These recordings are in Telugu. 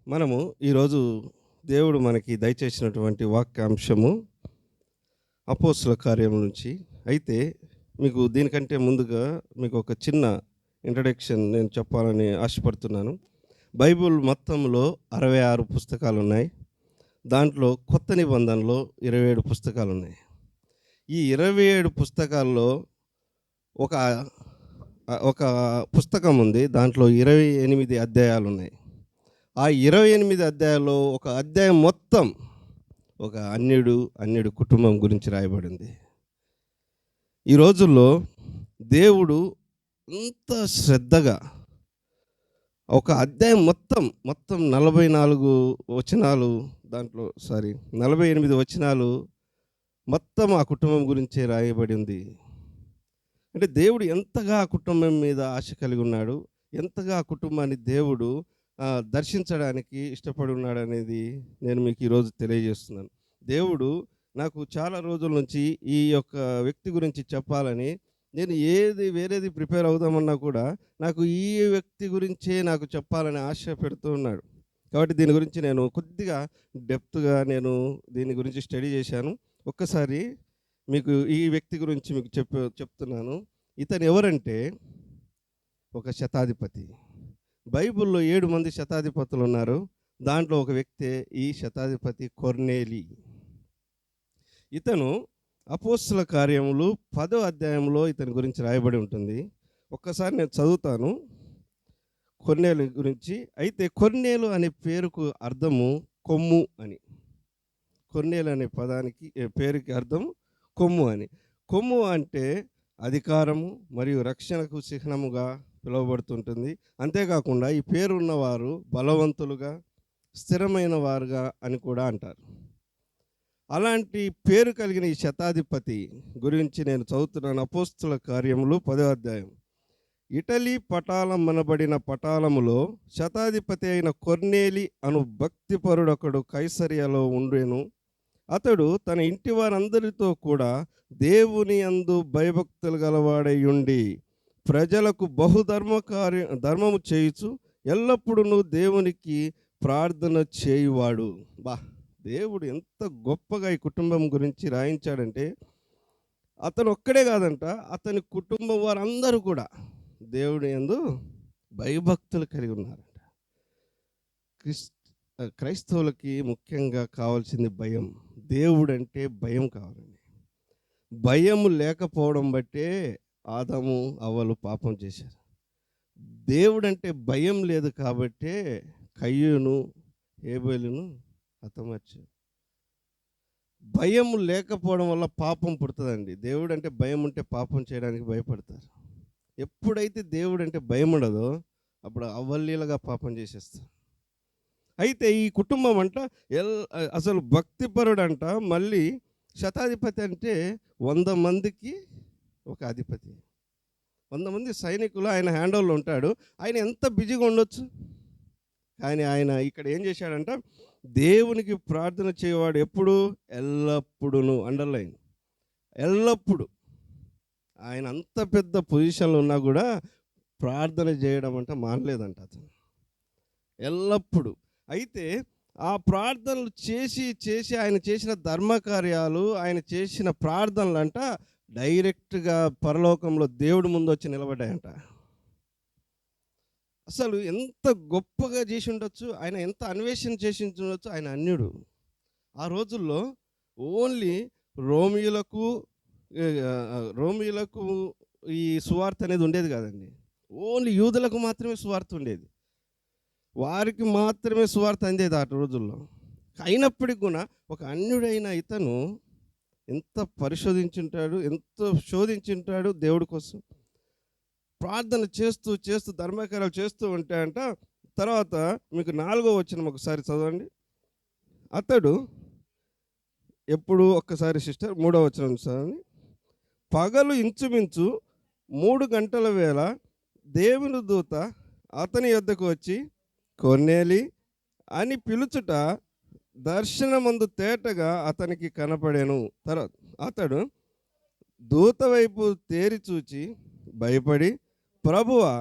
మనము ఈరోజు దేవుడు మనకి దయచేసినటువంటి వాక్యాంశము అపోస్తుల కార్యం నుంచి. అయితే మీకు దీనికంటే ముందుగా మీకు ఒక చిన్న ఇంట్రడక్షన్ నేను చెప్పాలని ఆశపడుతున్నాను. బైబిల్ మొత్తంలో 66 పుస్తకాలు ఉన్నాయి. దాంట్లో కొత్త నిబంధనలో 27 పుస్తకాలు ఉన్నాయి. ఈ 27 పుస్తకాల్లో ఒక ఒక పుస్తకం ఉంది. దాంట్లో 28 అధ్యాయాలు ఉన్నాయి. ఆ 28 అధ్యాయాల్లో ఒక అధ్యాయం మొత్తం ఒక అన్యుడు కుటుంబం గురించి రాయబడింది. ఈ రోజుల్లో దేవుడు అంత శ్రద్ధగా ఒక అధ్యాయం మొత్తం 44 వచనాలు, దాంట్లో 48 వచనాలు మొత్తం ఆ కుటుంబం గురించే రాయబడింది. అంటే దేవుడు ఎంతగా ఆ కుటుంబం మీద ఆశ కలిగి ఉన్నాడు, ఎంతగా ఆ కుటుంబాన్ని దేవుడు దర్శించడానికి ఇష్టపడి ఉన్నాడు అనేది నేను మీకు ఈరోజు తెలియజేస్తున్నాను. దేవుడు నాకు చాలా రోజుల నుంచి ఈ యొక్క వ్యక్తి గురించి చెప్పాలని, నేను వేరేది ప్రిపేర్ అవుదామన్నా కూడా నాకు ఈ వ్యక్తి గురించే నాకు చెప్పాలని ఆశ పెడుతూ ఉన్నాడు. కాబట్టి దీని గురించి నేను కొద్దిగా డెప్త్గా నేను దీని గురించి స్టడీ చేశాను. ఒక్కసారి మీకు ఈ వ్యక్తి గురించి మీకు చెప్తున్నాను. ఇతను ఎవరంటే ఒక శతాధిపతి. బైబిల్లో 7 మంది శతాధిపతులు ఉన్నారు. దాంట్లో ఒక వ్యక్తే ఈ శతాధిపతి కొర్నేలి. ఇతను అపోస్తుల కార్యములు 10వ అధ్యాయంలో ఇతని గురించి రాయబడి ఉంటుంది. ఒక్కసారి నేను చదువుతాను కొర్నేలు గురించి. అయితే కొర్నేలు అనే పేరుకు అర్థము కొమ్ము అని. కొర్నేలు అనే పేరుకి అర్థం కొమ్ము అని. కొమ్ము అంటే అధికారము మరియు రక్షణకు చిహ్నముగా పిలువబడుతుంటుంది. అంతేకాకుండా ఈ పేరు ఉన్నవారు బలవంతులుగా, స్థిరమైన వారుగా అని కూడా అంటారు. అలాంటి పేరు కలిగిన ఈ శతాధిపతి గురించి నేను చదువుతున్నాను. అపోస్తుల కార్యములు 10వ అధ్యాయం. ఇటలీ పటాలం అనబడిన పటాలములో శతాధిపతి అయిన కొర్నేలి అను భక్తిపరుడొకడు కైసరియలో ఉండెను. అతడు తన ఇంటి వారందరితో కూడా దేవుని యందు భయభక్తులు గలవాడై ఉండి ప్రజలకు ధర్మము చేయుచు ఎల్లప్పుడూ దేవునికి ప్రార్థన చేయువాడు. దేవుడు ఎంత గొప్పగా ఈ కుటుంబం గురించి రాయించాడంటే, అతను ఒక్కడే కాదంట, అతని కుటుంబం వారందరూ కూడా దేవుని యందు భయభక్తులు కలిగి ఉన్నారంట. క్రైస్తవులకి ముఖ్యంగా కావాల్సింది భయం. దేవుడంటే భయం కావాలండి. భయము లేకపోవడం బట్టే ఆదాము అవ్వలు పాపం చేశారు. దేవుడంటే భయం లేదు కాబట్టే కయ్యూను హేబేలును హతమార్చారు. భయం లేకపోవడం వల్ల పాపం పుడుతుందండి. దేవుడు అంటే భయం ఉంటే పాపం చేయడానికి భయపడతారు. ఎప్పుడైతే దేవుడు అంటే భయం ఉండదో అప్పుడు అవలీలగా పాపం చేసేస్తారు. అయితే ఈ కుటుంబం అంట అసలు భక్తిపరుడు అంట. మళ్ళీ శతాధిపతి అంటే 100 మందికి ఒక అధిపతి. 100 మంది సైనికులు ఆయన హ్యాండ్ ఓవర్లో ఉంటాడు. ఆయన ఎంత బిజీగా ఉండొచ్చు, కానీ ఆయన ఇక్కడ ఏం చేశాడంట, దేవునికి ప్రార్థన చేయవాడు ఎప్పుడు, ఎల్లప్పుడూ. అండర్లైన్, ఎల్లప్పుడు. ఆయన అంత పెద్ద పొజిషన్లో ఉన్నా కూడా ప్రార్థన చేయడం అంట మానలేదంట అతను, ఎల్లప్పుడు. అయితే ఆ ప్రార్థనలు చేసి ఆయన చేసిన ధర్మకార్యాలు, ఆయన చేసిన ప్రార్థనలు అంట డైరెక్ట్గా పరలోకంలో దేవుడి ముందు వచ్చి నిలబడ్డాయంట. అసలు ఎంత గొప్పగా చేసి ఉండొచ్చు, ఆయన ఎంత అన్వేషణ చేసి ఉండొచ్చు. ఆయన అన్యుడు. ఆ రోజుల్లో ఓన్లీ రోమిలకు ఈ సువార్త అనేది ఉండేది కాదండి. ఓన్లీ యూదులకు మాత్రమే సువార్త ఉండేది. వారికి మాత్రమే సువార్త అందేది ఆ రోజుల్లో. అయినప్పటికీ కూడా ఒక అన్యుడైన ఇతను ఎంత పరిశోధించుంటాడు, ఎంతో శోధించుంటాడు దేవుడి కోసం. ప్రార్థన చేస్తూ ధర్మకార్యాలు చేస్తూ ఉంటాయంట. తర్వాత మీకు 4వ వచనం ఒకసారి చదవండి. అతడు ఎప్పుడు ఒక్కసారి సిస్టర్ 3వ వచనం చదవండి. పగలు ఇంచుమించు 3 గంటల వేళ దేవుని దూత అతని యొద్దకు వచ్చి కొర్నేలి అని పిలుచుట దర్శనమందు తేటగా అతనికి కనపడెను. తర్వాత అతడు దూత వైపు తేరి చూచి భయపడి, ప్రభువా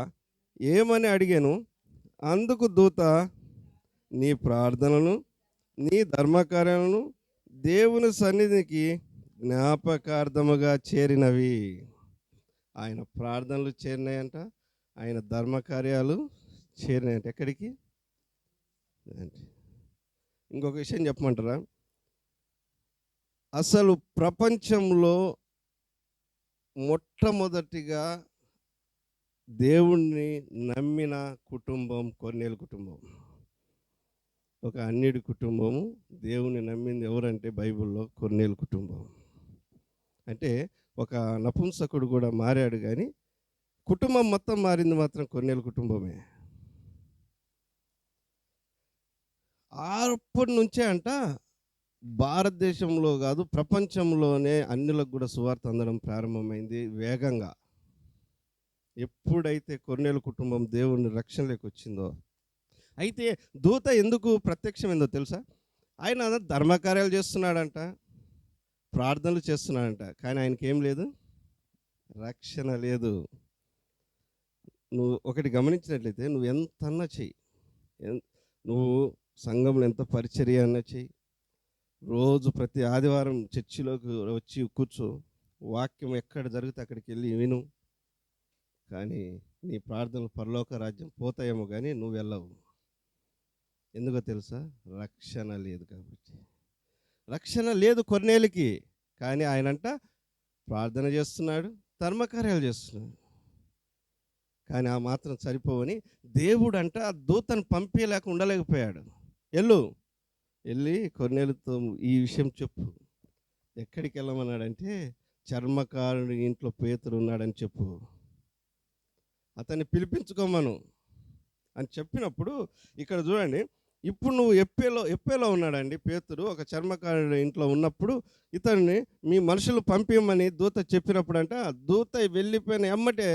ఏమని అడిగాను. అందుకు దూత, నీ ప్రార్థనలను, నీ ధర్మకార్యాలను దేవుని సన్నిధికి జ్ఞాపకార్థముగా చేరినవి. ఆయన ప్రార్థనలు చేరినాయంట, ఆయన ధర్మకార్యాలు చేరినాయంట. ఎక్కడికి? ఇంకొక విషయం చెప్పమంటారా? అసలు ప్రపంచంలో మొట్టమొదటిగా దేవుణ్ణి నమ్మిన కుటుంబం కొర్నేలు కుటుంబం. ఒక అన్యుడి కుటుంబము దేవుని నమ్మింది ఎవరంటే బైబిల్లో కొర్నేలు కుటుంబం. అంటే ఒక నపుంసకుడు కూడా మారాడు, కానీ కుటుంబం మొత్తం మారింది మాత్రం కొర్నేలు కుటుంబమే. అప్పటి నుంచే అంట భారతదేశంలో కాదు ప్రపంచంలోనే అన్యులకు కూడా సువార్త అందడం ప్రారంభమైంది వేగంగా. ఎప్పుడైతే కొర్నేలు కుటుంబం దేవుని రక్షణలోకి వచ్చిందో. అయితే దూత ఎందుకు ప్రత్యక్షమైందో తెలుసా? ఆయన ధర్మకార్యాలు చేస్తున్నాడంట, ప్రార్థనలు చేస్తున్నాడంట, కానీ ఆయనకి ఏం లేదు, రక్షణ లేదు. నువ్వు ఒకటి గమనించినట్లయితే నువ్వు ఎంతన్నా చెయ్యి, నువ్వు సంఘంలో ఎంత పరిచర్య అన్నా చెయ్యి, రోజు ప్రతి ఆదివారం చర్చిలోకి వచ్చి కూర్చో, వాక్యం ఎక్కడ జరిగితే అక్కడికి వెళ్ళి విను, కానీ నీ ప్రార్థనలు పరలోక రాజ్యం పోతాయేమో కానీ నువ్వు వెళ్ళవు. ఎందుకో తెలుసా? రక్షణ లేదు కాబట్టి. రక్షణ లేదు కొర్నేలుకి, కానీ ఆయనంట ప్రార్థన చేస్తున్నాడు, ధర్మకార్యాలు చేస్తున్నాడు. కానీ ఆ మాత్రం సరిపోవని దేవుడు అంట ఆ దూతను పంపించలేక ఉండలేకపోయాడు. వెళ్ళి కొర్నేలుతో ఈ విషయం చెప్పు. ఎక్కడికి వెళ్ళమన్నాడంటే చర్మకారుడి ఇంట్లో పేతురు ఉన్నాడని చెప్పు, అతన్ని పిలిపించుకోమను అని చెప్పినప్పుడు ఇక్కడ చూడండి, ఇప్పుడు నువ్వు ఎప్పేలో ఉన్నాడండి పేతురు, ఒక చర్మకారుడి ఇంట్లో ఉన్నప్పుడు ఇతన్ని మీ మనుషులు పంపించమని దూత చెప్పినప్పుడు అంట దూత వెళ్ళిపోయిన ఎమ్మటే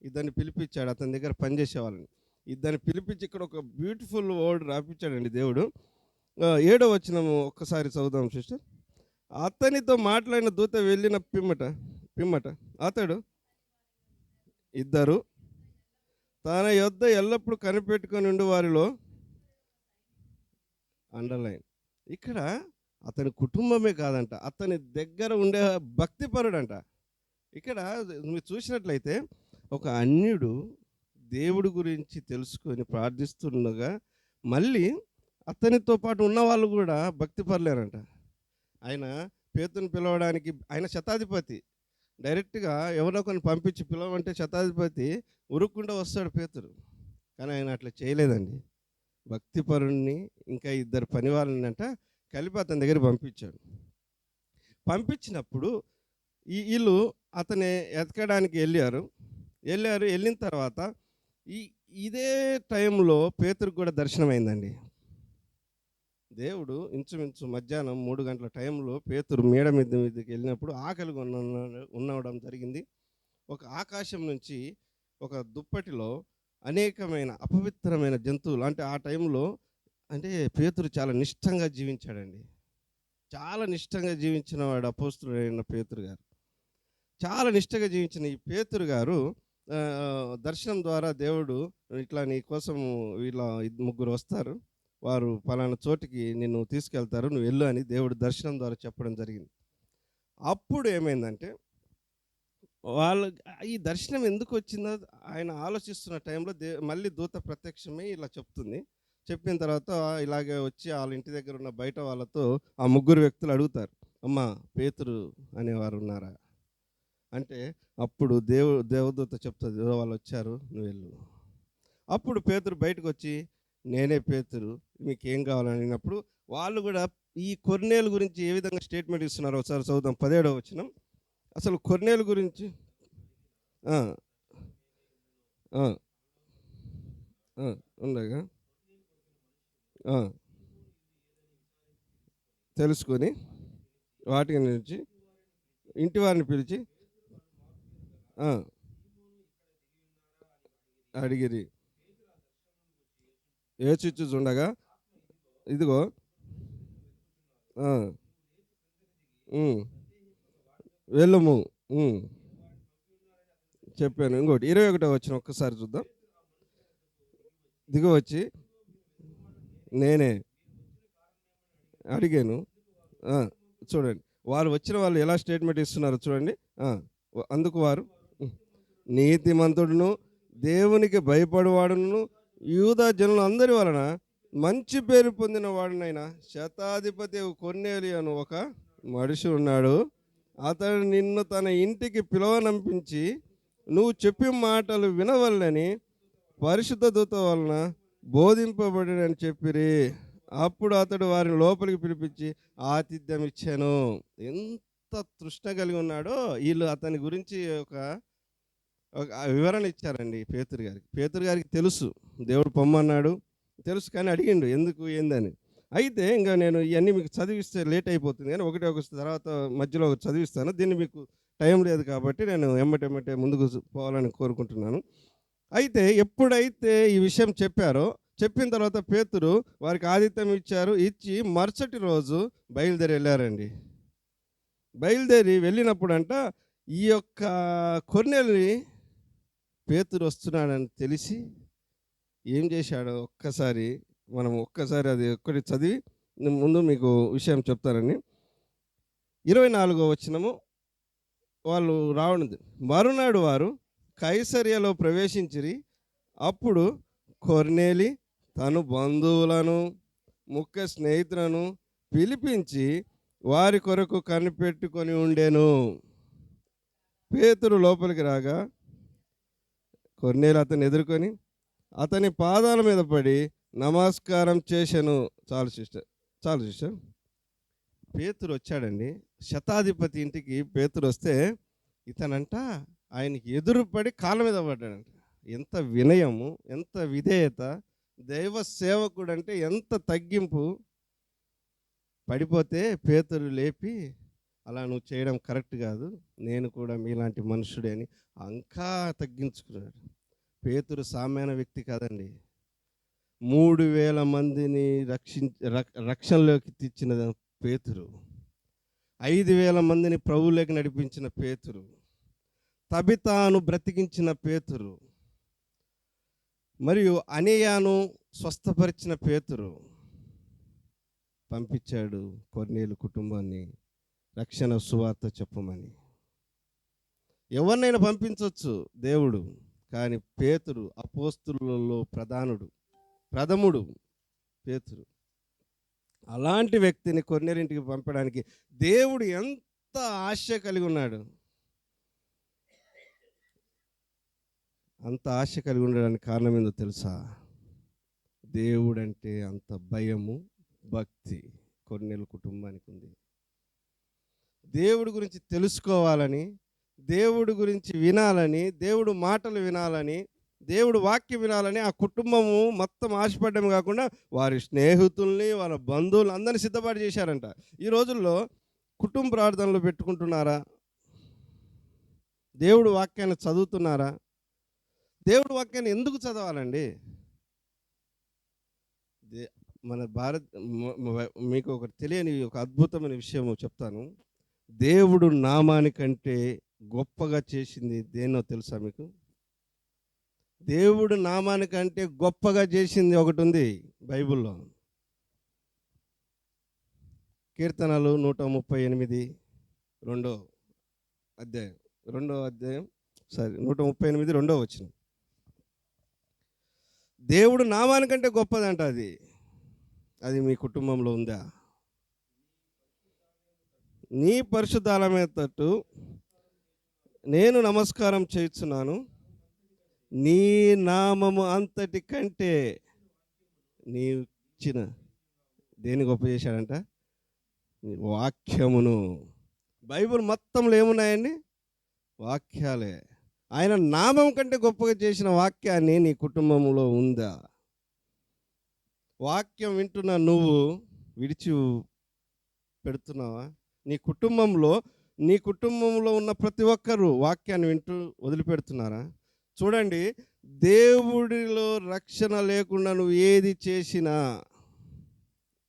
ఇద్దరిని పిలిపించాడు, అతని దగ్గర పనిచేసే వాళ్ళని. ఇద్దరిని పిలిపించి ఇక్కడ ఒక బ్యూటిఫుల్ వర్డ్ రాపించాడండి దేవుడు. 7వ వచనము ఒక్కసారి చదువుదాం సిస్టర్. అతనితో మాట్లాడిన దూత వెళ్ళిన పిమ్మట అతడు ఇద్దరు తన యొద్ద ఎల్లప్పుడూ కనిపెట్టుకొని ఉండి వారిలో అండర్లైన్. ఇక్కడ అతని కుటుంబమే కాదంట, అతని దగ్గర ఉండే భక్తిపరుడంట. ఇక్కడ మీరు చూసినట్లయితే ఒక అన్యుడు దేవుడి గురించి తెలుసుకొని ప్రార్థిస్తుండగా మళ్ళీ అతనితో పాటు ఉన్న వాళ్ళు కూడా భక్తిపరులేరంట. ఆయన పేతుని పిలవడానికి ఆయన శతాధిపతి, డైరెక్ట్గా ఎవరో కొన్ని పంపించి పిలవమంటే శతాధిపతి ఉరుక్కుండా వస్తాడు పేతురు, కానీ ఆయన అట్లా చేయలేదండి. భక్తిపరుణ్ణి ఇంకా ఇద్దరు పని వాళ్ళని అంట కలిపి అతని దగ్గర పంపించాడు. పంపించినప్పుడు వీళ్ళు అతని ఎతకడానికి వెళ్ళిన తర్వాత ఇదే టైంలో పేతురుకు కూడా దర్శనమైందండి. దేవుడు ఇంచుమించు మధ్యాహ్నం 3 గంటల టైంలో పేతురు మేడ మీదకి వెళ్ళినప్పుడు ఆకలిగా ఉండడం జరిగింది. ఒక ఆకాశం నుంచి ఒక దుప్పటిలో అనేకమైన అపవిత్రమైన జంతువులు, అంటే ఆ టైంలో అంటే పేతురు చాలా నిష్టంగా జీవించాడండి. చాలా నిష్టంగా జీవించిన వాడు అపోస్తుడైన పేతురు గారు. చాలా నిష్టగా జీవించిన ఈ పేతురు గారు దర్శనం ద్వారా దేవుడు ఇట్లా నీ కోసం వీళ్ళ 3 వస్తారు, వారు పలానా చోటికి నిన్ను తీసుకెళ్తారు, నువ్వు వెళ్ళు అని దేవుడు దర్శనం ద్వారా చెప్పడం జరిగింది. అప్పుడు ఏమైందంటే వాళ్ళు ఈ దర్శనం ఎందుకు వచ్చిందో ఆయన ఆలోచిస్తున్న టైంలో మళ్ళీ దూత ప్రత్యక్షమై ఇలా చెప్తుంది. చెప్పిన తర్వాత ఇలాగే వచ్చి వాళ్ళ ఇంటి దగ్గర ఉన్న బయట వాళ్ళతో ఆ 3 వ్యక్తులు అడుగుతారు, అమ్మా పేతురు అనేవారు ఉన్నారా అంటే అప్పుడు దేవదూత చెప్తుంది, వాళ్ళు వచ్చారు, నువ్వు వెళ్ళు. అప్పుడు పేతురు బయటకు వచ్చి నేనే పేతురు, మీకు ఏం కావాలని అడిగినప్పుడు వాళ్ళు కూడా ఈ కొర్నేలు గురించి ఏ విధంగా స్టేట్మెంట్ ఇస్తున్నారు ఒకసారి చదువుదాం. 17వ వచనం. అసలు కొర్నేలు గురించి ఉండగా తెలుసుకొని వాటి నుంచి ఇంటి వారిని పిలిచి అడిగిరి. ఏచుచుండగా ఇదిగో వెళ్ళము చెప్పాను. ఇంకోటి 21వ వచనం ఒక్కసారి చూద్దాం. దిగ వచ్చి నేనే అడిగాను. ఆ, చూడండి, వారు వచ్చిన వాళ్ళు ఎలా స్టేట్మెంట్ ఇస్తున్నారు చూడండి. ఆ, అందుకు వారు నీతిమంతుడును దేవునికి భయపడేవాడును యూదా జనులు అందరి వలన మంచి పేరు పొందిన వాడునైనా శతాధిపతి కొర్నేలి అని ఒక మనిషి ఉన్నాడు. అతడు నిన్ను తన ఇంటికి పిలవనంపించి నువ్వు చెప్పిన మాటలు వినవల్లని పరిశుద్ధ దూత వలన బోధింపబడినని చెప్పిరి. అప్పుడు అతడు వారిని లోపలికి పిలిపించి ఆతిథ్యం ఇచ్చాను. ఎంత తృష్ణ కలిగి ఉన్నాడో వీళ్ళు అతని గురించి ఒక ఒక వివరణ ఇచ్చారండి పేతురు గారికి తెలుసు దేవుడు పొమ్మన్నాడు, తెలుసు, కానీ అడిగిండు ఎందుకు ఏందని. అయితే ఇంకా నేను ఇవన్నీ మీకు చదివిస్తే లేట్ అయిపోతుంది, కానీ ఒక తర్వాత మధ్యలో ఒకటి చదివిస్తాను. దీన్ని మీకు టైం లేదు కాబట్టి నేను ఎమ్మటెమ్మటే ముందుకు పోవాలని కోరుకుంటున్నాను. అయితే ఎప్పుడైతే ఈ విషయం చెప్పిన తర్వాత పేతురు వారికి ఆతిథ్యం ఇచ్చి మరుసటి రోజు బయలుదేరి వెళ్ళారండి. బయలుదేరి వెళ్ళినప్పుడంట ఈ యొక్క కొర్నేలిని పేతురు వస్తున్నాడని తెలిసి ఏం చేశాడో ఒక్కసారి అది ఒక్కటి చదివి ముందు మీకు విషయం చెప్తానని. 24వ వచనము, వాళ్ళు రావడం మరునాడు వారు కైసరియలో ప్రవేశించిరి. అప్పుడు కొర్నేలి తను బంధువులను ముఖ్య స్నేహితులను పిలిపించి వారి కొరకు కనిపెట్టుకొని ఉండెను. పేతురు లోపలికి రాగా కొర్నేలి అతన్ని ఎదుర్కొని అతని పాదాల మీద పడి నమస్కారం చేశాను. చాలు సిస్టర్. పేతురు వచ్చాడండి. శతాధిపతి ఇంటికి పేతురు వస్తే ఇతనంట ఆయనకి ఎదురుపడి కాళ్ళ మీద పడ్డాడంట. ఎంత వినయము, ఎంత విధేయత, దైవ సేవకుడు అంటే ఎంత తగ్గింపు. పడిపోతే పేతురు లేపి, అలా నువ్వు చేయడం కరెక్ట్ కాదు, నేను కూడా మీలాంటి మనుషుడే అని ఇంకా తగ్గించుకున్నాడు. పేతురు సామాన్య వ్యక్తి కాదండి. 3000 మందిని రక్షణలోకి తెచ్చిన పేతురు, 5000 మందిని ప్రభువులోకి నడిపించిన పేతురు, తబితాను బ్రతికించిన పేతురు, మరియు అనేయాను స్వస్థపరిచిన పేతురు పంపించాడు కొర్నేలు కుటుంబాన్ని రక్షణ సువార్త చెప్పమని. ఎవరినైనా పంపించవచ్చు దేవుడు, కానీ పేతురు అపోస్తులలో ప్రథముడు పేతురు. అలాంటి వ్యక్తిని కొర్నేలింటికి పంపడానికి దేవుడు ఎంత ఆశ కలిగి ఉన్నాడు. అంత ఆశ కలిగి ఉండడానికి కారణం ఏందో తెలుసా? దేవుడంటే అంత భయము, భక్తి కొర్నేలు కుటుంబానికి ఉంది. దేవుడి గురించి తెలుసుకోవాలని, దేవుడి గురించి వినాలని, దేవుడు మాటలు వినాలని, దేవుడు వాక్యం వినాలని ఆ కుటుంబము మొత్తం ఆశపడడం కాకుండా వారి స్నేహితుల్ని, వాళ్ళ బంధువులు అందరినీ సిద్ధపాటు చేశారంట. ఈ రోజుల్లో కుటుంబ ప్రార్థనలు పెట్టుకుంటున్నారా? దేవుడు వాక్యాన్ని చదువుతున్నారా? దేవుడు వాక్యాన్ని ఎందుకు చదవాలండి? మన మీకు ఒకటి తెలియని ఒక అద్భుతమైన విషయం చెప్తాను. దేవుడు నామానికంటే గొప్పగా చేసింది దేన్నో తెలుసా మీకు? దేవుడు నామానికంటే గొప్పగా చేసింది ఒకటి ఉంది బైబిల్లో. కీర్తనలు 138 రెండో అధ్యాయం 138 రెండో వచనం. దేవుడు నామానికంటే గొప్పదంట. అది మీ కుటుంబంలో ఉందా? నీ పరిశుద్ధాలమే తట్టు నేను నమస్కారం చేస్తున్నాను, నీ నామము అంతటి కంటే నీ ఇచ్చిన దేని గొప్ప చేశాడంట? వాక్యమును. బైబిల్ మొత్తంలో ఏమున్నాయండి? వాక్యాలే. ఆయన నామం కంటే గొప్పగా చేసిన వాక్యాన్ని నీ కుటుంబంలో ఉందా? వాక్యం వింటున్న నువ్వు విడిచి పెడుతున్నావా? నీ కుటుంబంలో ఉన్న ప్రతి ఒక్కరూ వాక్యాన్ని వింటూ వదిలిపెడుతున్నారా? చూడండి, దేవుడిలో రక్షణ లేకుండా నువ్వు ఏది చేసినా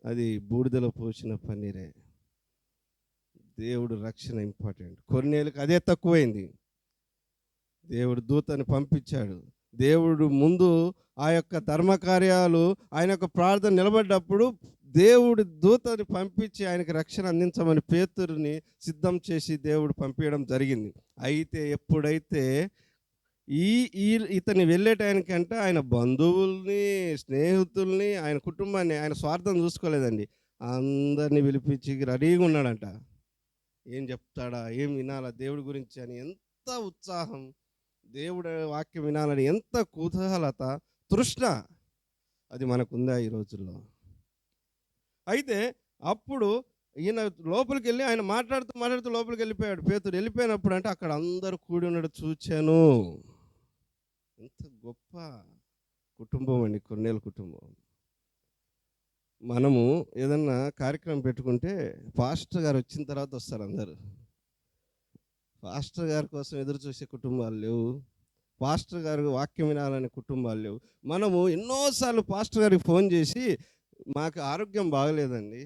అది బూడిదలో పోసిన పన్నీరే. దేవుడు రక్షణ ఇంపార్టెంట్. కొర్నేలికి అదే తక్కువైంది. దేవుడు దూతని పంపించాడు. దేవుడు ముందు ఆ యొక్క ధర్మకార్యాలు ఆయన యొక్క ప్రార్థన నిలబడ్డప్పుడు దేవుడి దూతని పంపించి ఆయనకి రక్షణ అందించమని పేతురుని సిద్ధం చేసి దేవుడు పంపించడం జరిగింది. అయితే ఎప్పుడైతే ఈ ఈ ఇతని వెళ్ళే టైంకంటే ఆయన బంధువుల్ని, స్నేహితుల్ని, ఆయన కుటుంబాన్ని, ఆయన స్వార్థం చూసుకోలేదండి. అందరినీ పిలిపించి రెడీగా ఉన్నాడంట. ఏం చెప్తాడా, ఏం వినాలా దేవుడి గురించి అని ఎంత ఉత్సాహం, దేవుడి వాక్యం వినాలని ఎంత కుతూహలత, తృష్ణ అది మనకుందా ఈ రోజుల్లో? అయితే అప్పుడు ఈయన లోపలికి వెళ్ళి ఆయన మాట్లాడుతూ లోపలికి వెళ్ళిపోయాడు. పేతురు వెళ్ళిపోయినప్పుడు అంటే అక్కడ అందరూ కూడి ఉన్నాడు చూచాను. ఎంత గొప్ప కుటుంబం అండి కొన్నేళ్ళ కుటుంబం. మనము ఏదన్నా కార్యక్రమం పెట్టుకుంటే పాస్టర్ గారు వచ్చిన తర్వాత వస్తారు అందరూ. పాస్టర్ గారి కోసం ఎదురు చూసే కుటుంబాలు లేవు, పాస్టర్ గారు వాక్యం వినాలనే కుటుంబాలు లేవు. మనము ఎన్నోసార్లు పాస్టర్ గారికి ఫోన్ చేసి మాకు ఆరోగ్యం బాగలేదండి,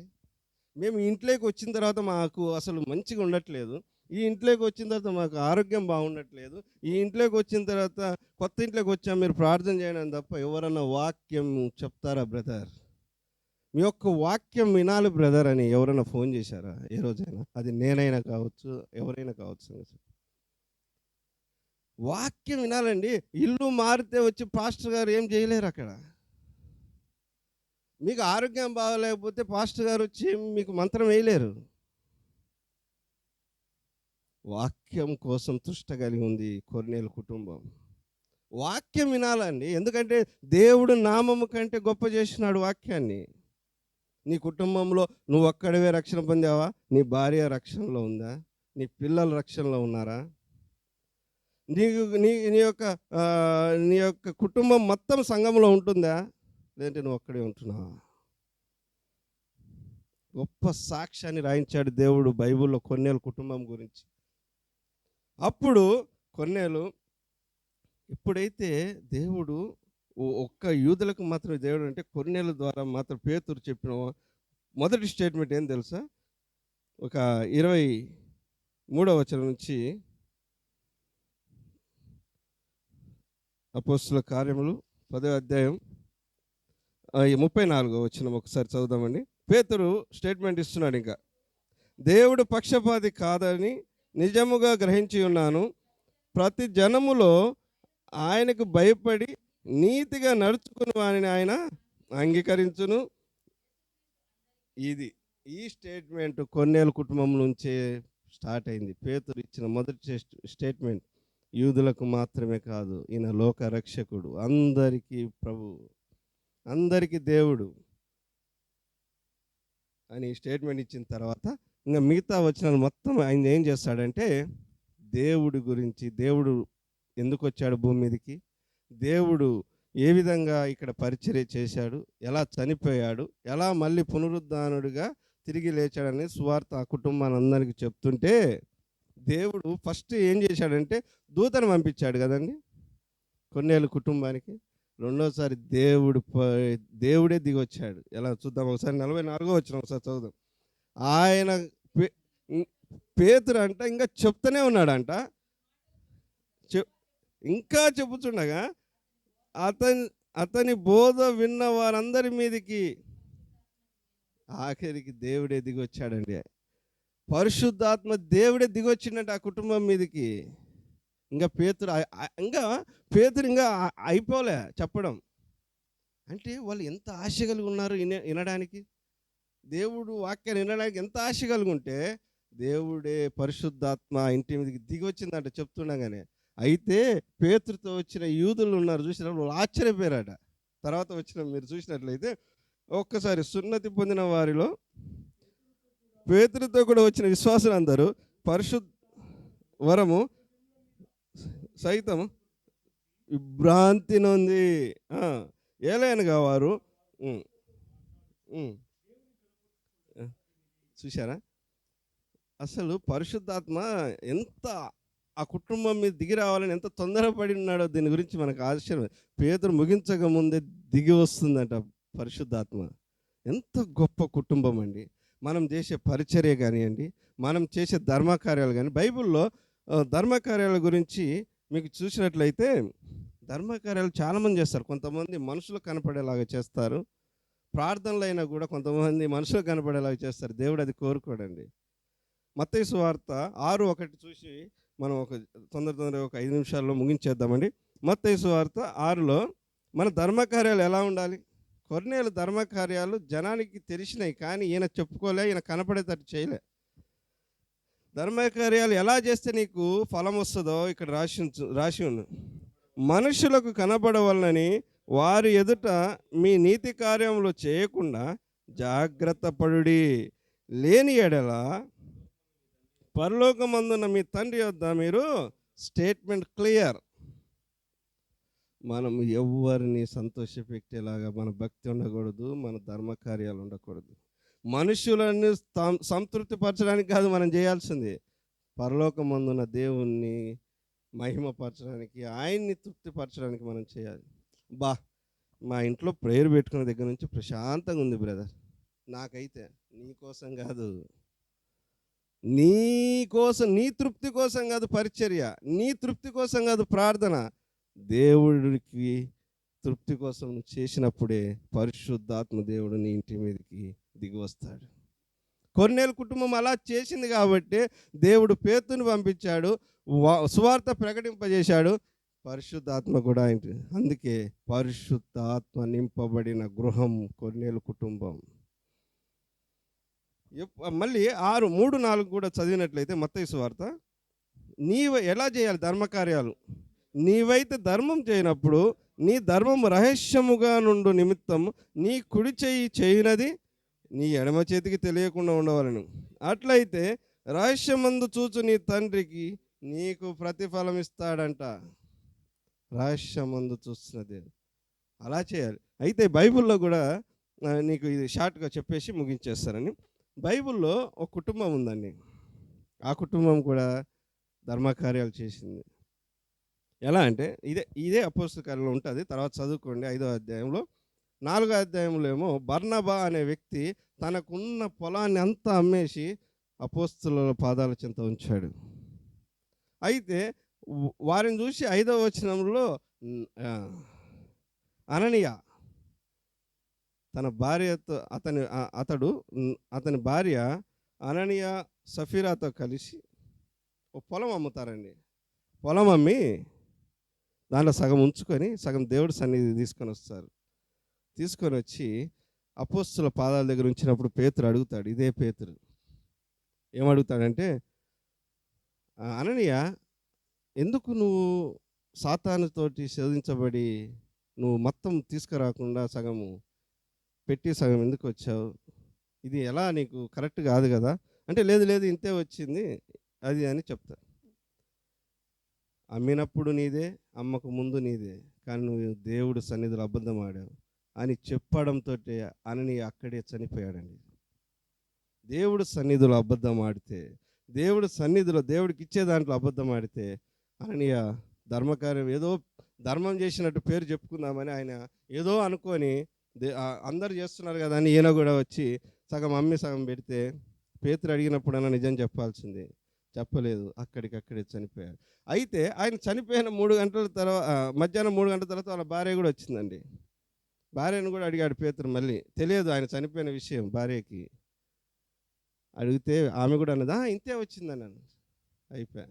మేము ఇంట్లోకి వచ్చిన తర్వాత మాకు అసలు మంచిగా ఉండట్లేదు, ఈ ఇంట్లోకి వచ్చిన తర్వాత మాకు ఆరోగ్యం బాగుండట్లేదు, ఈ ఇంట్లోకి వచ్చిన తర్వాత కొత్త ఇంట్లోకి వచ్చాం, మీరు ప్రార్థన చేయడం తప్ప ఎవరన్నా వాక్యం చెప్తారా బ్రదర్, మీ యొక్క వాక్యం వినాలి బ్రదర్ అని ఎవరైనా ఫోన్ చేశారా ఏ రోజైనా? అది నేనైనా కావచ్చు, ఎవరైనా కావచ్చు. వాక్యం వినాలండి. ఇల్లు మారితే వచ్చి పాస్టర్ గారు ఏం చేయలేరు అక్కడ. మీకు ఆరోగ్యం బాగలేకపోతే పాస్టర్ గారు వచ్చి మీకు మంత్రం వేయలేరు. వాక్యం కోసం తృష్ట కలిగి ఉంది కొర్నేలు కుటుంబం. వాక్యం వినాలండి, ఎందుకంటే దేవుడు నామము కంటే గొప్ప చేసినాడు వాక్యాన్ని. నీ కుటుంబంలో నువ్వు ఒక్కడివే రక్షణ పొందావా? నీ భార్య రక్షణలో ఉందా? నీ పిల్లలు రక్షణలో ఉన్నారా? నీకు నీ నీ యొక్క కుటుంబం మొత్తం సంఘంలో ఉంటుందా, లేదంటే నువ్వు ఒక్కడే ఉంటున్నావా? గొప్ప సాక్ష్యాన్ని రాయించాడు దేవుడు బైబిల్లో కొన్నేలు కుటుంబం గురించి. అప్పుడు కొన్నేలు ఎప్పుడైతే దేవుడు ఒక్క యూదులకు మాత్రమే దేవుడు అంటే కొన్నేల ద్వారా మాత్రం పేతురు చెప్పిన మొదటి స్టేట్మెంట్ ఏం తెలుసా? ఒక 23వ వచనం నుంచి అపోస్తుల కార్యములు 10వ అధ్యాయం 34వ వచనం ఒకసారి చదువుదామండి. పేతురు స్టేట్మెంట్ ఇస్తున్నాడు, ఇంకా దేవుడు పక్షపాతి కాదని నిజముగా గ్రహించి ఉన్నాను, ప్రతి జనములో ఆయనకు భయపడి నీతిగా నడుచుకుని వారిని ఆయన అంగీకరించును. ఈ స్టేట్మెంట్ కొన్నేళ్ళ కుటుంబం నుంచే స్టార్ట్ అయింది. పేతురు ఇచ్చిన మొదటి స్టేట్మెంట్ యూదులకు మాత్రమే కాదు, ఈయన లోక రక్షకుడు, అందరికీ ప్రభు, అందరికీ దేవుడు అని స్టేట్మెంట్ ఇచ్చిన తర్వాత ఇంకా మిగతా వచ్చిన మొత్తం ఆయన ఏం చేస్తాడంటే దేవుడి గురించి, దేవుడు ఎందుకు వచ్చాడు భూమి మీదకి, దేవుడు ఏ విధంగా ఇక్కడ పరిచర్య చేశాడు, ఎలా చనిపోయాడు, ఎలా మళ్ళీ పునరుద్ధానుడిగా తిరిగి లేచాడని సువార్త ఆ కుటుంబాన్ని అందరికీ చెప్తుంటే దేవుడు ఫస్ట్ ఏం చేశాడంటే దూతను పంపించాడు కదండి కొన్నేళ్ళ కుటుంబానికి. రెండోసారి దేవుడే దిగి వచ్చాడు. ఎలా చూద్దాం ఒకసారి 44వ వచనం ఒకసారి చదువుదాం. ఆయన పేతురు అంట ఇంకా చెప్తూనే ఉన్నాడంట, ఇంకా చెప్పుచుండగా అతని బోధ విన్న వారందరి మీదకి ఆఖరికి దేవుడే దిగి వచ్చాడండి. పరిశుద్ధాత్మ దేవుడే దిగి వచ్చిందంటే ఆ కుటుంబం మీదకి. ఇంకా పేతురు ఇంకా అయిపోలే చెప్పడం. అంటే వాళ్ళు ఎంత ఆశ కలిగి ఉన్నారు వినడానికి, దేవుడు వాక్యాన్ని వినడానికి ఎంత ఆశ కలిగి ఉంటే దేవుడే పరిశుద్ధాత్మ ఇంటి మీదకి దిగి వచ్చిందంట చెప్తుండగానే. అయితే పేతురుతో వచ్చిన యూదులు ఉన్నారు చూసినప్పుడు వాళ్ళు ఆశ్చర్యపోయారట. తర్వాత వచ్చిన మీరు చూసినట్లయితే ఒక్కసారి సున్నతి పొందిన వారిలో పేతురుతో కూడా వచ్చిన విశ్వాసులు అందరూ పరిశుద్ధ వరము సైతం విభ్రాంతి నొంది ఏలైనగా వారు చూశారా అసలు పరిశుద్ధాత్మ ఎంత ఆ కుటుంబం మీద దిగి రావాలని ఎంత తొందరపడి ఉన్నాడో దీని గురించి మనకు ఆశ్చర్యం. పేతురు ముగించక ముందే దిగి వస్తుందట పరిశుద్ధాత్మ. ఎంత గొప్ప కుటుంబం అండి. మనం చేసే పరిచర్య కానివ్వండి, మనం చేసే ధర్మకార్యాలు కానీ, బైబిల్లో ధర్మకార్యాల గురించి మీకు చూసినట్లయితే ధర్మకార్యాలు చాలామంది చేస్తారు. కొంతమంది మనుషులకు కనపడేలాగా చేస్తారు. ప్రార్థనలైనా కూడా కొంతమంది మనుషులకు కనపడేలాగా చేస్తారు. దేవుడు అది కోరుకోడండి. మత్తయి సువార్త 6:1 చూసి మనం ఒక తొందరగా ఒక 5 నిమిషాల్లో ముగించేద్దామండి. మత్తయి సువార్త 6లో మన ధర్మకార్యాలు ఎలా ఉండాలి? కొర్నేలు ధర్మకార్యాలు జనానికి తెలిసినాయి, కానీ ఈయన చెప్పుకోలే, ఈయన కనపడేటట్టు చేయలే. ధర్మకార్యాలు ఎలా చేస్తే నీకు ఫలం వస్తుందో ఇక్కడ రాసి ఉంది. మనుషులకు కనబడవలనని వారి ఎదుట మీ నీతి కార్యములు చేయకుండా జాగ్రత్త పడుడి. లేని ఎడల పరలోకమందున్న మీ తండ్రి వద్ద మీరు స్టేట్మెంట్ క్లియర్. మనం ఎవరిని సంతోషపెట్టేలాగా మన భక్తి ఉండకూడదు, మన ధర్మకార్యాలు ఉండకూడదు. మనుషులను సంతృప్తిపరచడానికి కాదు మనం చేయాల్సింది, పరలోకమందున్న దేవుణ్ణి మహిమపరచడానికి, ఆయన్ని తృప్తిపరచడానికి మనం చేయాలి. మా ఇంట్లో ప్రేయర్ పెట్టుకునే దగ్గర నుంచి ప్రశాంతంగా ఉంది బ్రదర్. నాకైతే నీ కోసం కాదు, నీ కోసం, నీ తృప్తి కోసం కాదు పరిచర్య, నీ తృప్తి కోసం కాదు ప్రార్థన, దేవుడికి తృప్తి కోసం నువ్వు చేసినప్పుడే పరిశుద్ధాత్మ దేవుడు నీ ఇంటి మీదకి దిగి వస్తాడు. కొర్నేలు కుటుంబం అలా చేసింది కాబట్టి దేవుడు పేతురుని పంపించాడు, సువార్త ప్రకటింపజేశాడు, పరిశుద్ధాత్మ కూడా ఏంటి. అందుకే పరిశుద్ధాత్మ నింపబడిన గృహం కొర్నేలు కుటుంబం. మళ్ళీ 6:3-4 కూడా చదివినట్లయితే మత్తయి సువార్త, నీవు ఎలా చేయాలి ధర్మకార్యాలు? నీవైతే ధర్మం చేయనప్పుడు నీ ధర్మం రహస్యముగా నుండు నిమిత్తం నీ కుడి చెయ్యి చేయునది నీ ఎడమ చేతికి తెలియకుండా ఉండవాలను. అట్లయితే రహస్యమందు చూచు నీ తండ్రికి నీకు ప్రతిఫలం ఇస్తాడంట. రహస్యమందు చూస్తున్నది అలా చేయాలి. అయితే బైబిల్లో కూడా నీకు ఇది షార్ట్గా చెప్పేసి ముగించేస్తారని, బైబిల్లో ఒక కుటుంబం ఉందండి. ఆ కుటుంబం కూడా ధర్మకార్యాలు చేసింది. ఎలా అంటే ఇదే అపోస్తల కార్యంలో ఉంటుంది, తర్వాత చదువుకోండి. 5వ అధ్యాయంలో 4వ అధ్యాయంలో ఏమో బర్నబా అనే వ్యక్తి తనకున్న పొలాన్ని అంతా అమ్మేసి అపోస్తలుల పాదాల చెంత ఉంచాడు. అయితే వారిని చూసి 5వ వచనంలో అననీయ తన భార్యతో అతని భార్య అననీయ సఫీరాతో కలిసి ఒక పొలం అమ్ముతారండి. పొలం అమ్మి దాంట్లో సగం ఉంచుకొని సగం దేవుడి సన్నిధి తీసుకొని వచ్చి అపోస్తలుల పాదాల దగ్గర ఉంచినప్పుడు పేతురు అడుగుతాడు. ఇదే పేతురు ఏమడుగుతాడంటే, అననీయ, ఎందుకు నువ్వు సాతానుతోటి శోధించబడి నువ్వు మొత్తం తీసుకురాకుండా సగము పెట్టి సగం ఎందుకు వచ్చావు? ఇది ఎలా, నీకు కరెక్ట్ కాదు కదా అంటే, లేదు ఇంతే వచ్చింది అది అని చెప్తారు. అమ్మినప్పుడు నీదే, అమ్మకు ముందు నీదే, కానీ నువ్వు దేవుడు సన్నిధిలో అబద్ధం ఆడావు అని చెప్పడంతో అననీయ అక్కడే చనిపోయాడండి. దేవుడు సన్నిధిలో అబద్ధం ఆడితే, దేవుడు సన్నిధిలో దేవుడికి ఇచ్చే దాంట్లో అబద్ధం ఆడితే, అననీయ ధర్మకార్యం ఏదో ధర్మం చేసినట్టు పేరు చెప్పుకుందామని ఆయన ఏదో అనుకొని అందరు చేస్తున్నారు కదా అని ఈయన కూడా వచ్చి సగం అమ్మి సగం పెడితే, పేతురు అడిగినప్పుడైనా నిజం చెప్పాల్సింది, చెప్పలేదు, అక్కడికక్కడే చనిపోయాడు. అయితే ఆయన చనిపోయిన 3 గంటల తర్వాత, మధ్యాహ్నం 3 గంటల తర్వాత వాళ్ళ భార్య కూడా వచ్చిందండి. భార్యను కూడా అడిగాడు పేతురు. మళ్ళీ తెలియదు ఆయన చనిపోయిన విషయం భార్యకి. అడిగితే ఆమె కూడా అన్నదా ఇంతే వచ్చిందని. అయిపోయా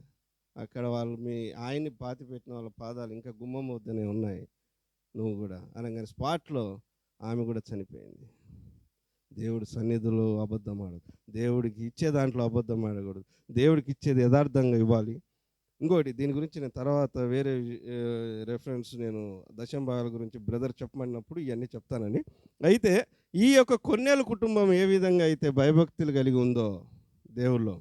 అక్కడ వాళ్ళు ఆయన్ని పాతి పెట్టిన వాళ్ళ పాదాలు ఇంకా గుమ్మం వద్దనే ఉన్నాయి, నువ్వు కూడా అనగానే స్పాట్లో ఆమె కూడా చనిపోయింది. దేవుడి సన్నిధిలో అబద్ధం ఆడదు, దేవుడికి ఇచ్చే దాంట్లో అబద్ధం ఆడకూడదు, దేవుడికి ఇచ్చేది యథార్థంగా ఇవ్వాలి. ఇంకోటి దీని గురించి నేను తర్వాత వేరే రెఫరెన్స్, నేను దశంభాగాల గురించి బ్రదర్ చెప్పమన్నప్పుడు ఇవన్నీ చెప్తానని. అయితే ఈ యొక్క కొన్నేళ్ళ కుటుంబం ఏ విధంగా అయితే భయభక్తులు కలిగి ఉందో దేవుల్లో,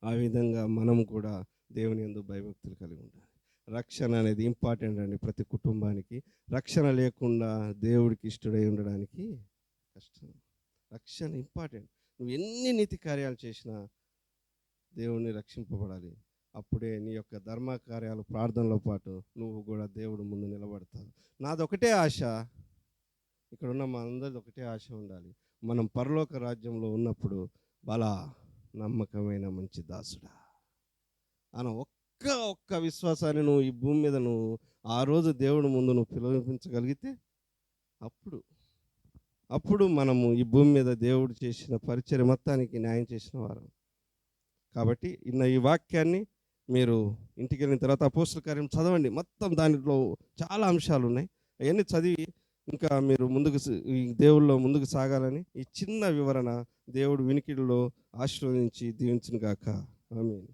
ఆ విధంగా మనం కూడా దేవుని యందు భయభక్తులు కలిగి ఉండాలి. రక్షణ అనేది ఇంపార్టెంట్ అండి ప్రతి కుటుంబానికి. రక్షణ లేకుండా దేవుడికి ఇష్టడై ఉండడానికి కష్టం. రక్షణ ఇంపార్టెంట్. నువ్వు ఎన్ని నీతి కార్యాలు చేసినా దేవుణ్ణి రక్షింపబడాలి. అప్పుడే నీ యొక్క ధర్మ కార్యాలు ప్రార్థనలో పాటు నువ్వు కూడా దేవుడు ముందు నిలబడతావు. నాదొకటే ఆశ, ఇక్కడ ఉన్న మా అందరిది ఒకటే ఆశ ఉండాలి, మనం పరలోక రాజ్యంలో ఉన్నప్పుడు బలా నమ్మకమైన మంచి దాసుడా అని ఒక్క ఒక్క విశ్వాసాన్ని నువ్వు ఈ భూమి మీద నువ్వు ఆ రోజు దేవుడి ముందు నువ్వు పిలువనిపించగలిగితే అప్పుడు అప్పుడు మనము ఈ భూమి మీద దేవుడు చేసిన పరిచర్య మొత్తానికి న్యాయం చేసిన వారు. కాబట్టి ఈ వాక్యాన్ని మీరు ఇంటికి వెళ్ళిన తర్వాత అపోస్తల కార్యం చదవండి. మొత్తం దానిలో చాలా అంశాలు ఉన్నాయి. అవన్నీ చదివి ఇంకా మీరు ఈ దేవుళ్ళో ముందుకు సాగాలని ఈ చిన్న వివరణ దేవుడు వినికిడిలో ఆశీర్వదించి దీవించును గాక. ఆమేన్.